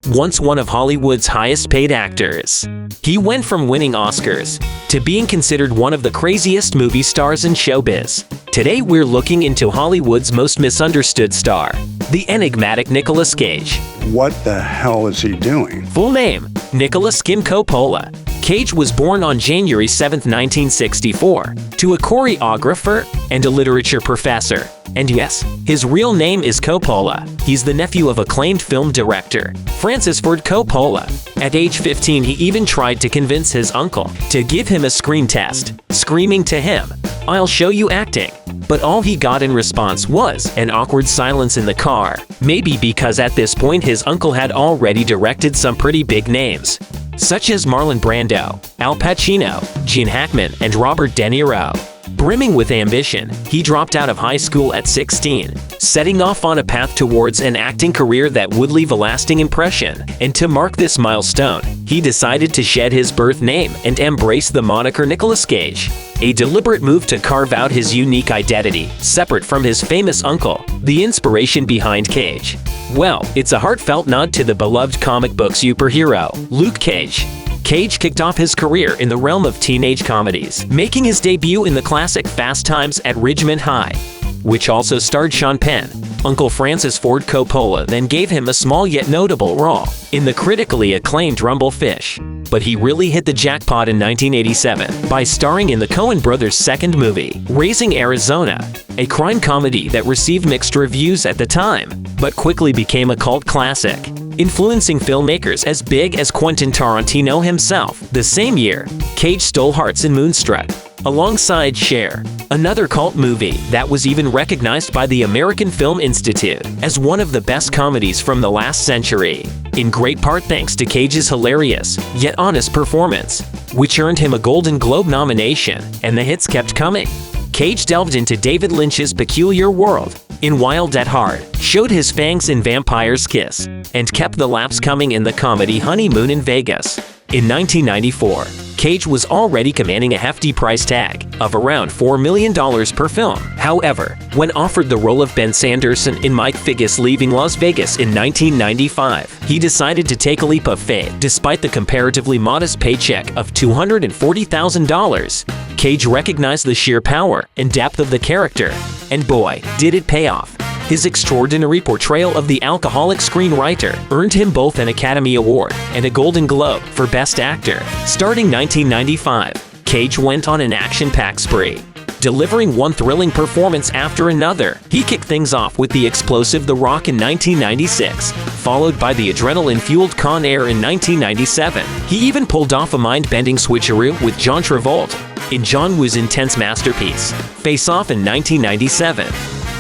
once one of Hollywood's highest-paid actors. He went from winning Oscars to being considered one of the craziest movie stars in showbiz. Today we're looking into Hollywood's most misunderstood star, the enigmatic Nicolas Cage. What the hell is he doing? Full name: Nicolas Coppola. Cage was born on January 7, 1964, to a choreographer and a literature professor. And yes, his real name is Coppola. He's the nephew of acclaimed film director Francis Ford Coppola. At age 15, he even tried to convince his uncle to give him a screen test, screaming to him, "I'll show you acting." But all he got in response was an awkward silence in the car. Maybe because at this point his uncle had already directed some pretty big names, such as Marlon Brando, Al Pacino, Gene Hackman, and Robert De Niro. Brimming with ambition, he dropped out of high school at 16, setting off on a path towards an acting career that would leave a lasting impression. And to mark this milestone, he decided to shed his birth name and embrace the moniker Nicolas Cage, a deliberate move to carve out his unique identity, separate from his famous uncle. The inspiration behind Cage? Well, it's a heartfelt nod to the beloved comic book superhero, Luke Cage. Cage kicked off his career in the realm of teenage comedies, making his debut in the classic Fast Times at Ridgemont High, which also starred Sean Penn. Uncle Francis Ford Coppola then gave him a small yet notable role in the critically acclaimed Rumblefish. But he really hit the jackpot in 1987 by starring in the Coen brothers' second movie, Raising Arizona, a crime comedy that received mixed reviews at the time, but quickly became a cult classic, influencing filmmakers as big as Quentin Tarantino himself. The same year, Cage stole hearts in Moonstruck, alongside Cher, another cult movie that was even recognized by the American Film Institute as one of the best comedies from the last century, in great part thanks to Cage's hilarious, yet honest performance, which earned him a Golden Globe nomination, and the hits kept coming. Cage delved into David Lynch's peculiar world in Wild at Heart, showed his fangs in Vampire's Kiss, and kept the laughs coming in the comedy Honeymoon in Vegas. In 1994, Cage was already commanding a hefty price tag of around $4 million per film. However, when offered the role of Ben Sanderson in Mike Figgis Leaving Las Vegas in 1995, he decided to take a leap of faith. Despite the comparatively modest paycheck of $240,000, Cage recognized the sheer power and depth of the character, and boy, did it pay off. His extraordinary portrayal of the alcoholic screenwriter earned him both an Academy Award and a Golden Globe for Best Actor. Starting 1995, Cage went on an action-packed spree, delivering one thrilling performance after another. He kicked things off with the explosive The Rock in 1996, followed by the adrenaline-fueled Con Air in 1997. He even pulled off a mind-bending switcheroo with John Travolta in John Woo's intense masterpiece, Face Off in 1997.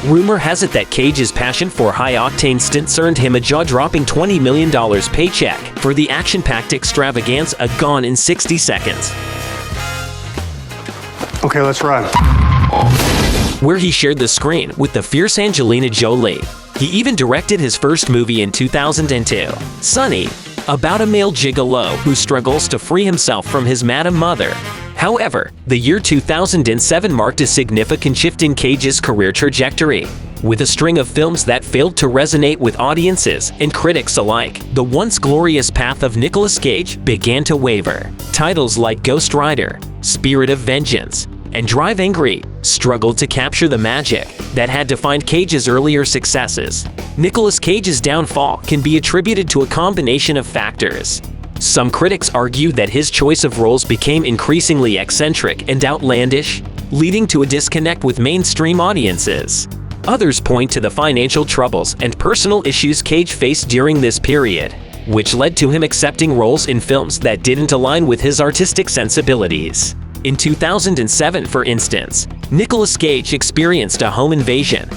Rumor has it that Cage's passion for high-octane stunts earned him a jaw-dropping $20 million paycheck for the action-packed extravaganza Gone in 60 Seconds. Okay, let's run. Where he shared the screen with the fierce Angelina Jolie. He even directed his first movie in 2002, Sunny, about a male gigolo who struggles to free himself from his madam mother. However, the year 2007 marked a significant shift in Cage's career trajectory, with a string of films that failed to resonate with audiences and critics alike. The once glorious path of Nicolas Cage began to waver. Titles like Ghost Rider, Spirit of Vengeance, and Drive Angry struggled to capture the magic that had defined Cage's earlier successes. Nicolas Cage's downfall can be attributed to a combination of factors. Some critics argue that his choice of roles became increasingly eccentric and outlandish, leading to a disconnect with mainstream audiences. Others point to the financial troubles and personal issues Cage faced during this period, which led to him accepting roles in films that didn't align with his artistic sensibilities. In 2007, for instance, Nicolas Cage experienced a home invasion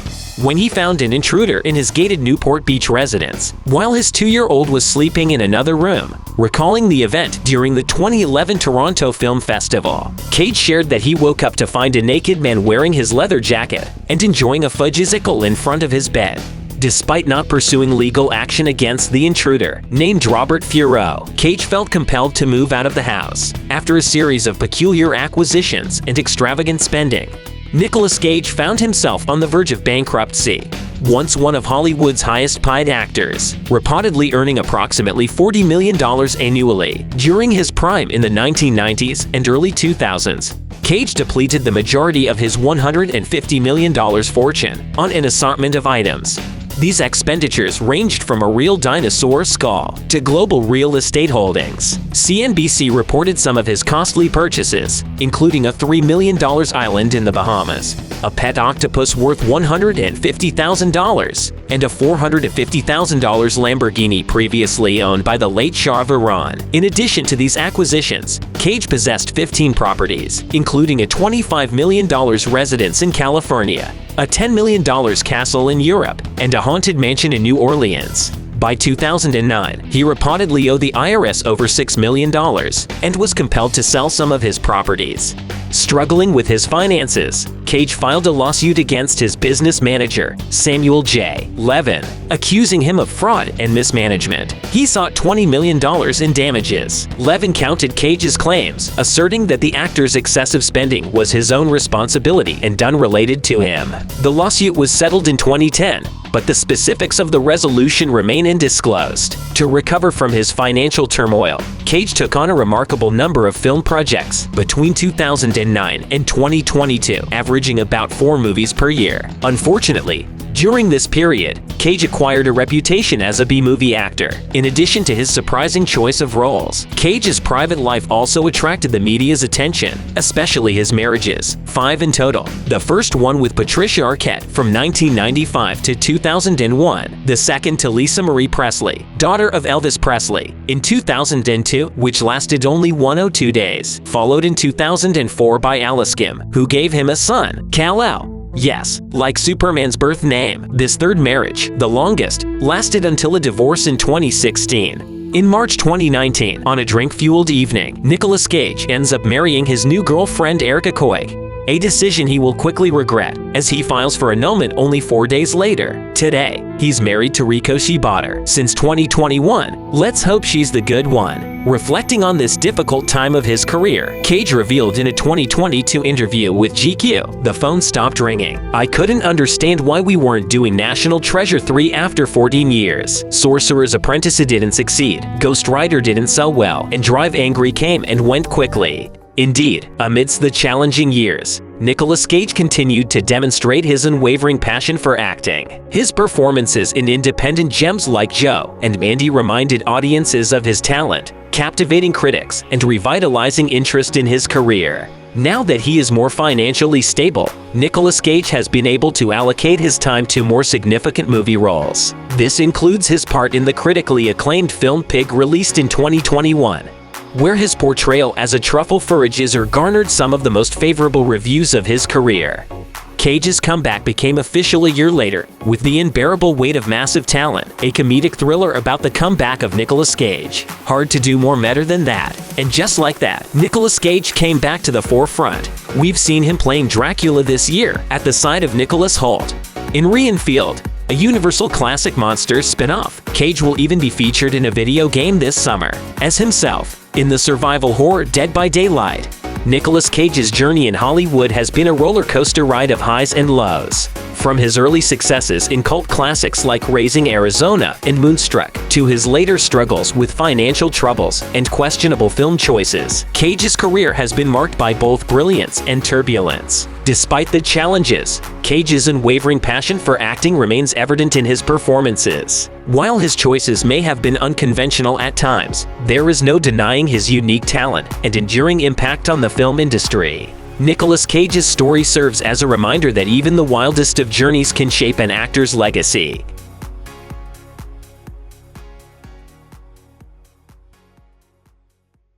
when he found an intruder in his gated Newport Beach residence, while his 2-year-old was sleeping in another room. Recalling the event during the 2011 Toronto Film Festival, Cage shared that he woke up to find a naked man wearing his leather jacket and enjoying a fudgesicle in front of his bed. Despite not pursuing legal action against the intruder, named Robert Furrow, Cage felt compelled to move out of the house after a series of peculiar acquisitions and extravagant spending. Nicolas Cage found himself on the verge of bankruptcy. Once one of Hollywood's highest-paid actors, reportedly earning approximately $40 million annually during his prime in the 1990s and early 2000s, Cage depleted the majority of his $150 million fortune on an assortment of items. These expenditures ranged from a real dinosaur skull to global real estate holdings. CNBC reported some of his costly purchases, including a $3 million island in the Bahamas, a pet octopus worth $150,000, and a $450,000 Lamborghini previously owned by the late Shah of Iran. In addition to these acquisitions, Cage possessed 15 properties, including a $25 million residence in California, a $10 million castle in Europe, and a haunted mansion in New Orleans. By 2009, he reportedly owed the IRS over $6 million and was compelled to sell some of his properties. Struggling with his finances, Cage filed a lawsuit against his business manager, Samuel J. Levin, accusing him of fraud and mismanagement. He sought $20 million in damages. Levin countered Cage's claims, asserting that the actor's excessive spending was his own responsibility and unrelated to him. The lawsuit was settled in 2010, but the specifics of the resolution remain undisclosed. To recover from his financial turmoil, Cage took on a remarkable number of film projects between 2009 and 2022, averaging about 4 movies per year. Unfortunately, during this period, Cage acquired a reputation as a B-movie actor. In addition to his surprising choice of roles, Cage's private life also attracted the media's attention, especially his marriages, 5 in total. The first one with Patricia Arquette from 1995 to 2001, the second to Lisa Marie Presley, daughter of Elvis Presley, in 2002, which lasted only 102 days, followed in 2004 by Alice Kim, who gave him a son, Kal-El. Yes, like Superman's birth name. This third marriage, the longest, lasted until a divorce in 2016. In March 2019, on a drink-fueled evening, Nicolas Cage ends up marrying his new girlfriend Erica Coig, a decision he will quickly regret as he files for annulment only 4 days later. Today, he's married to Rico Shibata since 2021. Let's hope she's the good one. Reflecting on this difficult time of his career, Cage revealed in a 2022 interview with GQ, "The phone stopped ringing. I couldn't understand why we weren't doing National Treasure 3 after 14 years. Sorcerer's Apprentice didn't succeed, Ghost Rider didn't sell well, and Drive Angry came and went quickly." Indeed, amidst the challenging years, Nicolas Cage continued to demonstrate his unwavering passion for acting. His performances in independent gems like Joe and Mandy reminded audiences of his talent, captivating critics, and revitalizing interest in his career. Now that he is more financially stable, Nicolas Cage has been able to allocate his time to more significant movie roles. This includes his part in the critically acclaimed film Pig, released in 2021. Where his portrayal as a truffle forager garnered some of the most favorable reviews of his career. Cage's comeback became official a year later with The Unbearable Weight of Massive Talent, a comedic thriller about the comeback of Nicolas Cage. Hard to do more meta than that. And just like that, Nicolas Cage came back to the forefront. We've seen him playing Dracula this year at the side of Nicholas Hoult in Renfield, a Universal Classic Monsters spin-off. Cage will even be featured in a video game this summer as himself in the survival horror Dead by Daylight. Nicolas Cage's journey in Hollywood has been a roller coaster ride of highs and lows. From his early successes in cult classics like Raising Arizona and Moonstruck, to his later struggles with financial troubles and questionable film choices, Cage's career has been marked by both brilliance and turbulence. Despite the challenges, Cage's unwavering passion for acting remains evident in his performances. While his choices may have been unconventional at times, there is no denying his unique talent and enduring impact on the film industry. Nicolas Cage's story serves as a reminder that even the wildest of journeys can shape an actor's legacy.